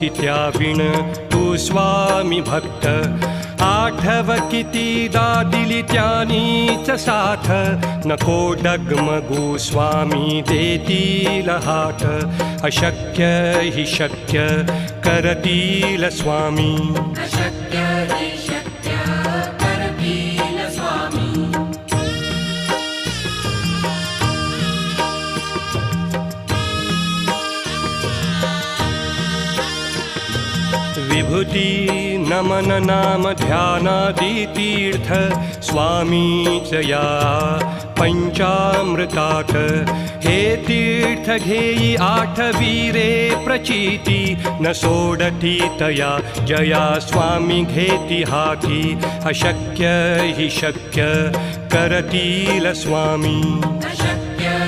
त्याविण तू स्वामी भक्त आठव कितीदा दिली त्यानीच साथ नको डगमगू स्वामी देतील हात अशक्य हि शक्य करतील स्वामी अशक्य हि शक्य करतील स्वामी विभूती नमन नाम ध्यानादि तीर्थ स्वामीच या पंचामृतात हे तीर्थ घेई आठवीरे प्रचिती न सोडती तया जया स्वामी घेती हाती अशक्य हि शक्य करतील स्वामी अशक्य